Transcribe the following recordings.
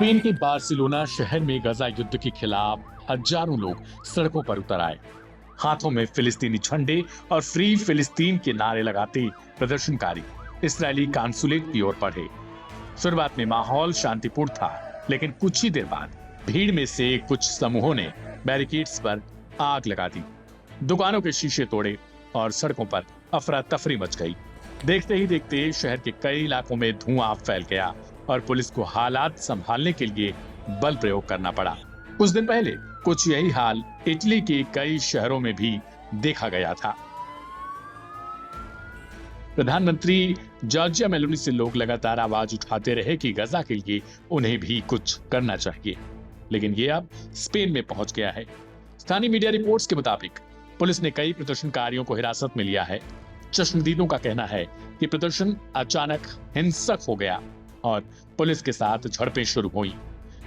Spain के Barcelona शहर में गजा युद्ध के खिलाफ हजारों लोग सड़कों पर उतर आए। हाथों में फिलिस्तीनी झंडे और फ्री फिलिस्तीन के नारे लगाते प्रदर्शनकारी इस्राएली कांसुलेट की ओर बढ़े। शुरुआत में माहौल शांतिपूर्ण था, लेकिन कुछ ही देर बाद भीड़ में से कुछ समूहों ने बैरिकेड्स पर आग लगा दी, दुकानों के शीशे तोड़े और सड़कों पर अफरा तफरी मच गई। देखते ही देखते शहर के कई इलाकों में धुआं फैल गया और पुलिस को हालात संभालने के लिए बल प्रयोग करना पड़ा। कुछ दिन पहले कुछ यही हाल इटली के कई शहरों में भी देखा गया था। प्रधानमंत्री जॉर्जिया मेलोनी से लोग लगातार आवाज उठाते रहे कि गजा के लिए उन्हें भी कुछ करना चाहिए, लेकिन ये अब स्पेन में पहुंच गया है। स्थानीय मीडिया रिपोर्ट्स के मुताबिक पुलिस ने कई प्रदर्शनकारियों को हिरासत में लिया है। चश्मदीदों का कहना है कि प्रदर्शन अचानक हिंसक हो गया और पुलिस के साथ झड़पें शुरू हुई।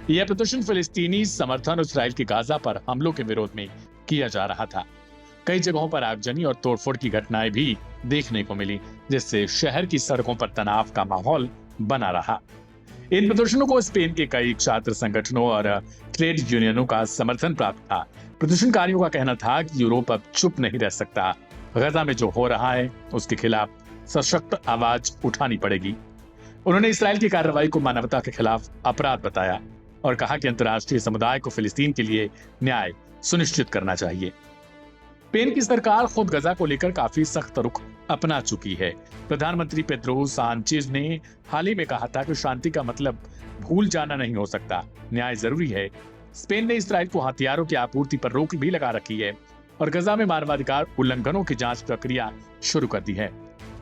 यह प्रदर्शन फिलिस्तीनी समर्थन और इस्राएल के गाजा पर हमलों के विरोध में किया जा रहा था। कई जगहों पर आगजनी और तोड़फोड़ की घटनाएं भी देखने को मिली, जिससे शहर की सड़कों पर तनाव का माहौल बना रहा। इन प्रदर्शनों को स्पेन के कई छात्र संगठनों और ट्रेड यूनियनों का समर्थन प्राप्त था। प्रदर्शनकारियों का कहना था कि यूरोप अब चुप नहीं रह सकता। गजा में जो हो रहा है उसके खिलाफ सशक्त आवाज उठानी पड़ेगी। उन्होंने इस्राएल की कार्रवाई को मानवता के खिलाफ अपराध बताया और कहा कि अंतर्राष्ट्रीय समुदाय को फिलिस्तीन के लिए न्याय सुनिश्चित करना चाहिए। स्पेन की सरकार खुद गजा को लेकर काफी सख्त रुख अपना चुकी है। प्रधानमंत्री पेड्रो सांचेज ने हाल ही में कहा था कि शांति का मतलब भूल जाना नहीं हो सकता, न्याय जरूरी है। स्पेन ने इस्राएल को हथियारों की आपूर्ति पर रोक भी लगा रखी है और गजा में मानवाधिकार उल्लंघनों की जांच प्रक्रिया शुरू कर दी है।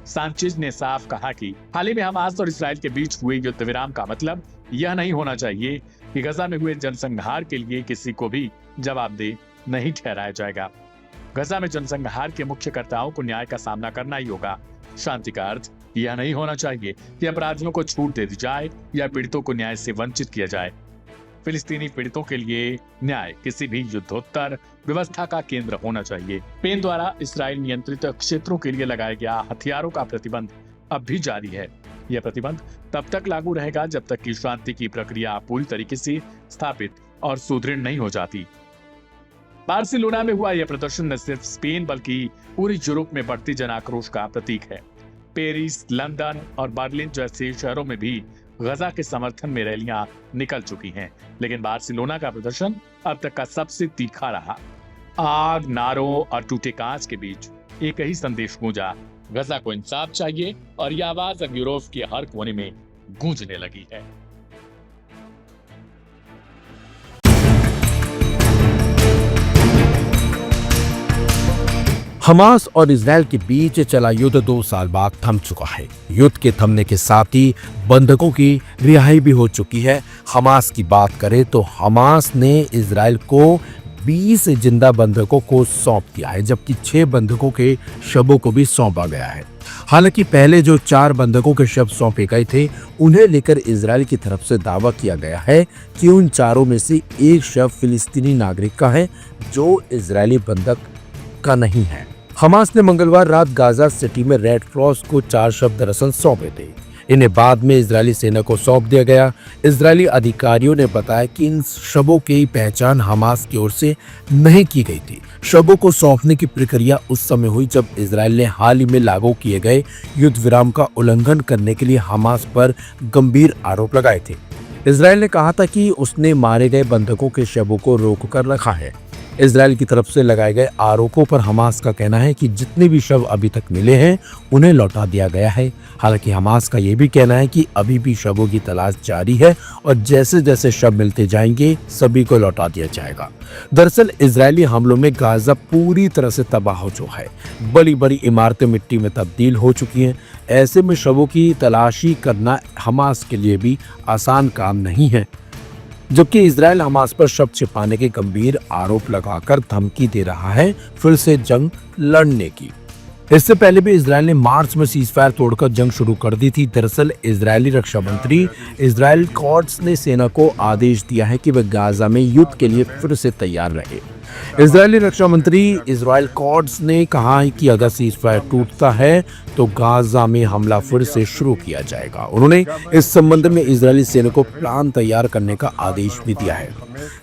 सांचेज ने साफ कहा कि हाल ही में हमास और इस्राएल के बीच हुए युद्ध विराम का मतलब यह नहीं होना चाहिए कि गजा में हुए जनसंहार के लिए किसी को भी जवाबदेह नहीं ठहराया जाएगा। गजा में जनसंहार के मुख्य कर्ताओं को न्याय का सामना करना ही होगा। शांति का अर्थ यह नहीं होना चाहिए कि अपराधियों को छूट दे दी जाए या पीड़ितों को न्याय से वंचित किया जाए। फिलिस्तीनी पीड़ितों के लिए न्याय किसी भी युद्धोत्तर व्यवस्था का केंद्र होना चाहिए। स्पेन द्वारा इस्राएल नियंत्रित क्षेत्रों के लिए लगाया गया हथियारों का प्रतिबंध अब भी जारी है। यह प्रतिबंध तब तक लागू रहेगा जब तक कि शांति की प्रक्रिया पूरी तरीके से स्थापित और सुदृढ़ नहीं हो जाती। बार्सिलोना में हुआ यह प्रदर्शन न सिर्फ स्पेन बल्कि पूरी यूरोप में बढ़ती जन आक्रोश का प्रतीक है। पेरिस, लंदन और बर्लिन जैसे शहरों में भी गजा के समर्थन में रैलियां निकल चुकी हैं, लेकिन बार्सिलोना का प्रदर्शन अब तक का सबसे तीखा रहा। आग, नारों और टूटे कांच के बीच एक ही संदेश गूंजा, गजा को इंसाफ चाहिए, और यह आवाज अब यूरोप के हर कोने में गूंजने लगी है। हमास और इजरायल के बीच चला युद्ध 2 साल बाद थम चुका है। युद्ध के थमने के साथ ही बंधकों की रिहाई भी हो चुकी है। हमास की बात करें तो हमास ने इजरायल को 20 जिंदा बंधकों को सौंप दिया है, जबकि 6 बंधकों के शवों को भी सौंपा गया है। हालांकि पहले जो 4 बंधकों के शव सौंपे गए थे, उन्हें लेकर इजरायल की तरफ से दावा किया गया है कि उन 4 में से एक शव फिलिस्तीनी नागरिक का है, जो इजरायली बंधक का नहीं है। हमास ने मंगलवार रात गाजा सिटी में रेड क्रॉस को 4 शव दरअसल सौंपे थे। इन्हें बाद में इजरायली सेना को सौंप दिया गया। इजरायली अधिकारियों ने बताया कि इन शवों की पहचान हमास की ओर से नहीं की गई थी। शवों को सौंपने की प्रक्रिया उस समय हुई जब इजरायल ने हाल ही में लागू किए गए युद्ध विराम का उल्लंघन करने के लिए हमास पर गंभीर आरोप लगाए थे। इजरायल ने कहा था कि उसने मारे गए बंधकों के शवों को रोक कर रखा है। इजरायल की तरफ से लगाए गए आरोपों पर हमास का कहना है कि जितने भी शव अभी तक मिले हैं उन्हें लौटा दिया गया है। हालांकि हमास का यह भी कहना है कि अभी भी शवों की तलाश जारी है और जैसे जैसे शव मिलते जाएंगे सभी को लौटा दिया जाएगा। दरअसल इजरायली हमलों में गाजा पूरी तरह से तबाह हो चुका है। बड़ी बड़ी इमारतें मिट्टी में तब्दील हो चुकी हैं। ऐसे में शवों की तलाशी करना हमास के लिए भी आसान काम नहीं है, जबकि इजरायल हमास पर शव छिपाने के गंभीर आरोप लगाकर धमकी दे रहा है फिर से जंग लड़ने की। इससे पहले भी इजरायल ने मार्च में सीजफायर तोड़कर जंग शुरू कर दी थी। दरअसल इजरायली रक्षा मंत्री इजराइल कॉट्स ने सेना को आदेश दिया है कि वह गाजा में युद्ध के लिए फिर से तैयार रहे। इजरायली रक्षा मंत्री इजराइल कॉड्स ने कहा है कि अगर सीजफायर टूटता है तो गाजा में हमला फिर से शुरू किया जाएगा। उन्होंने इस संबंध में इजरायली सेना को प्लान तैयार करने का आदेश भी दिया है।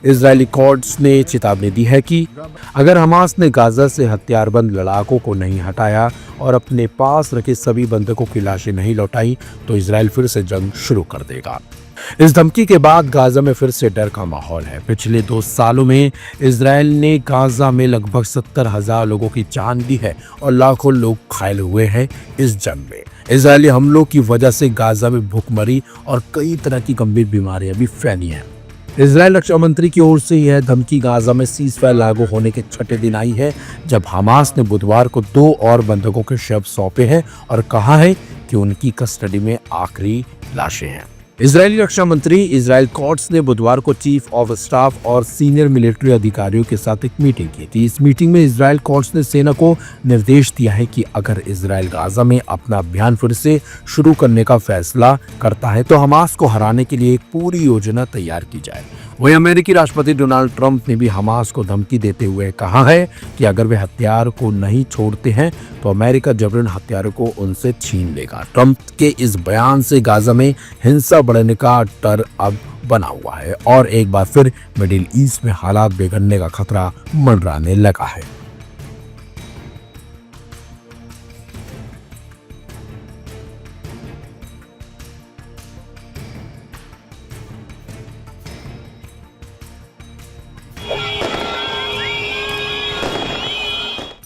इजरायली कॉड्स ने चेतावनी दी है कि अगर हमास ने गाजा से हथियारबंद लड़ाकों को नहीं हटाया और अपने पास रखे सभी बंधकों की लाशें नहीं लौटाई तो इजराइल फिर से जंग शुरू कर देगा। इस धमकी के बाद गाजा में फिर से डर का माहौल है। पिछले 2 सालों में इजराइल ने गाजा में लगभग 70,000 लोगों की जान ली है और लाखों लोग घायल हुए हैं। इस जंग में इजरायली हमलों की वजह से गाजा में भूखमरी और कई तरह की गंभीर बीमारियां भी फैली हैं। इजराइल रक्षा मंत्री की ओर से यह धमकी गाजा में सीजफायर लागू होने के 6ठे दिन आई है, जब हमास ने बुधवार को 2 और बंधकों के शव सौंपे हैं और कहा है कि उनकी कस्टडी में आखिरी लाशें हैं। इजरायली रक्षा मंत्री इजराइल कॉट्स ने बुधवार को चीफ ऑफ स्टाफ और सीनियर मिलिट्री अधिकारियों के साथ एक मीटिंग की थी। इस मीटिंग में इजराइल कॉट्स ने सेना को निर्देश दिया है कि अगर इजराइल गाजा में अपना अभियान फिर से शुरू करने का फैसला करता है तो हमास को हराने के लिए एक पूरी योजना तैयार की जाए। वहीं अमेरिकी राष्ट्रपति डोनाल्ड ट्रंप ने भी हमास को धमकी देते हुए कहा है कि अगर वे हथियार को नहीं छोड़ते हैं तो अमेरिका जबरन हथियारों को उनसे छीन लेगा। ट्रंप के इस बयान से गाजा में हिंसा बढ़ने का डर अब बना हुआ है और एक बार फिर मिडिल ईस्ट में हालात बिगड़ने का खतरा मंडराने लगा है।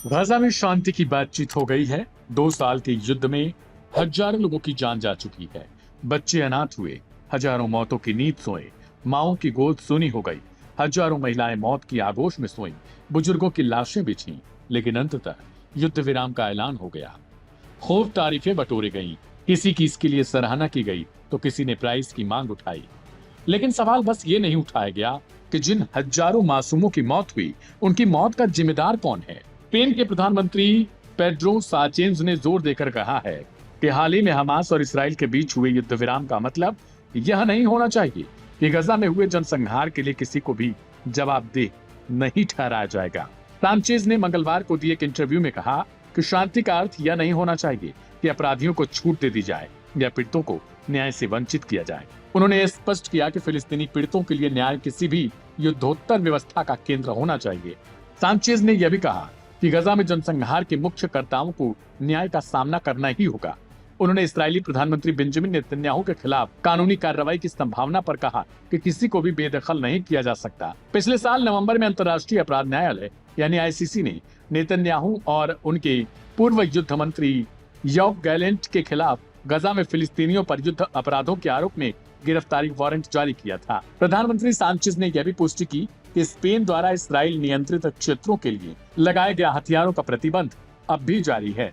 गाजा में शांति की बातचीत हो गई है। 2 साल के युद्ध में हजारों लोगों की जान जा चुकी है। बच्चे अनाथ हुए, हजारों मौतों की नींद सोए, माओं की गोद सुनी हो गई, हजारों महिलाएं मौत की आगोश में सोईं, बुजुर्गों की लाशें बिछीं, लेकिन अंततः युद्ध विराम का ऐलान हो गया। खूब तारीफें बटोरी गईं, किसी की इसके लिए सराहना की गई तो किसी ने प्राइज की मांग उठाई। लेकिन सवाल बस ये नहीं उठाया गया कि जिन हजारों मासूमों की मौत हुई, उनकी मौत का जिम्मेदार कौन है। स्पेन के प्रधानमंत्री पेड्रो साचेंज ने जोर देकर कहा है कि हाल ही में हमास और इसराइल के बीच हुए युद्ध विराम का मतलब यह नहीं होना चाहिए कि गजा में हुए जनसंहार के लिए किसी को भी जवाबदेह नहीं ठहराया जाएगा। साचेंज ने मंगलवार को दिए एक इंटरव्यू में कहा कि शांति का अर्थ यह नहीं होना चाहिए कि अपराधियों को छूट दे दी जाए या पीड़ितों को न्याय से वंचित किया जाए। उन्होंने स्पष्ट किया कि फिलिस्तीनी पीड़ितों के लिए न्याय किसी भी युद्धोत्तर व्यवस्था का केंद्र होना चाहिए। साचेंज ने यह भी कहा कि गजा में जनसंहार के मुख्य कर्ताओं को न्याय का सामना करना ही होगा। उन्होंने इस्राएली प्रधानमंत्री बेंजामिन नेतन्याहू के खिलाफ कानूनी कार्रवाई की संभावना पर कहा कि किसी को भी बेदखल नहीं किया जा सकता। पिछले साल नवंबर में अंतर्राष्ट्रीय अपराध न्यायालय यानी आईसीसी ने नेतन्याहू और उनके पूर्व युद्ध मंत्री योव गैलेंट के खिलाफ गजा में फिलिस्तीनियों पर युद्ध अपराधों के आरोप में गिरफ्तारी वारंट जारी किया था। प्रधानमंत्री सांचेज ने यह भी पुष्टि की कि स्पेन द्वारा इसराइल नियंत्रित क्षेत्रों के लिए लगाए गए हथियारों का प्रतिबंध अब भी जारी है।